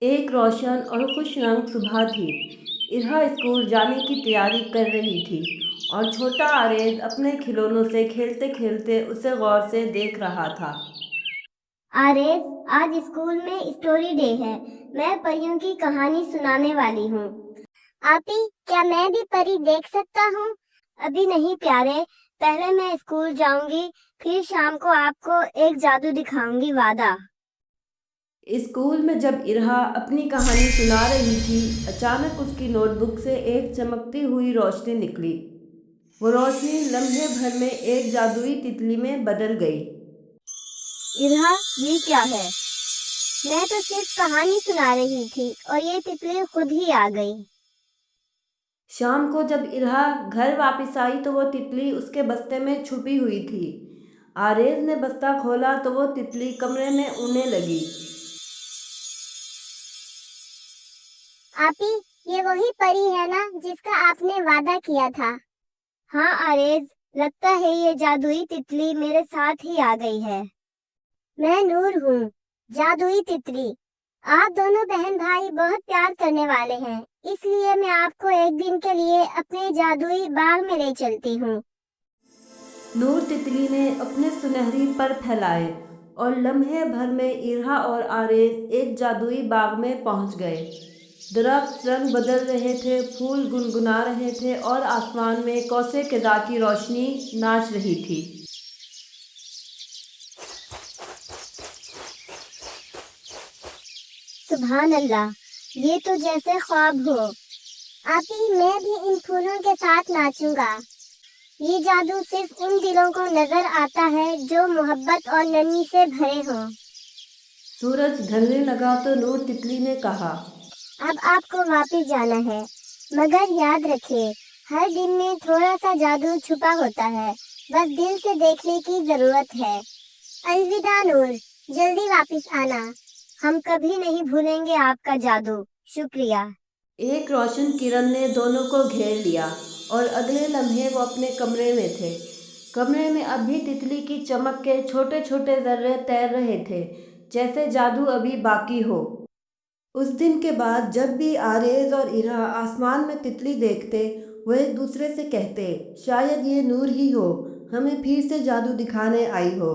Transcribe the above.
एक रोशन और खुश रंग सुबह थी। इरहा स्कूल जाने की तैयारी कर रही थी और छोटा आरेज अपने खिलौनों से खेलते खेलते उसे गौर से देख रहा था। आरेज, आज स्कूल में स्टोरी डे है। मैं परियों की कहानी सुनाने वाली हूँ। आपी, क्या मैं भी परी देख सकता हूँ? अभी नहीं प्यारे, पहले मैं स्कूल जाऊंगी, फिर शाम को आपको एक जादू दिखाऊंगी, वादा। स्कूल में जब इरहा अपनी कहानी सुना रही थी, अचानक उसकी नोटबुक से एक चमकती हुई रोशनी निकली। वो रोशनी लम्हे भर में एक जादुई तितली में बदल गई। इरहा, ये क्या है? मैं तो सिर्फ कहानी सुना रही थी और ये तितली खुद ही आ गई। शाम को जब इरहा घर वापस आई तो वो तितली उसके बस्ते में छुपी हुई थी। आरेज ने बस्ता खोला तो वो तितली कमरे में उड़ने लगी। आपी, ये वही परी है ना जिसका आपने वादा किया था? हाँ आरेज, लगता है ये जादुई तितली मेरे साथ ही आ गई है। मैं नूर हूँ, जादुई तितली। आप दोनों बहन भाई बहुत प्यार करने वाले हैं, इसलिए मैं आपको एक दिन के लिए अपने जादुई बाग में ले चलती हूँ। नूर तितली ने अपने सुनहरी पर फैलाए और लम्हे भर में इरहा और आरेज एक जादुई बाग में पहुंच गए। दरख्त रंग बदल रहे थे, फूल गुनगुना रहे थे और आसमान में कौसे कज़ा की रोशनी नाच रही थी। सुभान अल्लाह, ये तो जैसे ख्वाब हो। आपी, मैं भी इन फूलों के साथ नाचूंगा। ये जादू सिर्फ उन दिलों को नजर आता है जो मोहब्बत और नरमी से भरे हों। सूरज ढलने लगा तो नूर तितली ने कहा, अब आपको वापस जाना है, मगर याद रखिए, हर दिन में थोड़ा सा जादू छुपा होता है, बस दिल से देखने की जरूरत है। अलविदा नूर, जल्दी वापस आना, हम कभी नहीं भूलेंगे आपका जादू। शुक्रिया। एक रोशन किरण ने दोनों को घेर लिया और अगले लम्हे वो अपने कमरे में थे। कमरे में अब भी तितली की चमक के छोटे छोटे जर्रे तैर रहे थे, जैसे जादू अभी बाकी हो। उस दिन के बाद जब भी आरेज और इरा आसमान में तितली देखते, वो एक दूसरे से कहते, शायद ये नूर ही हो, हमें फिर से जादू दिखाने आई हो।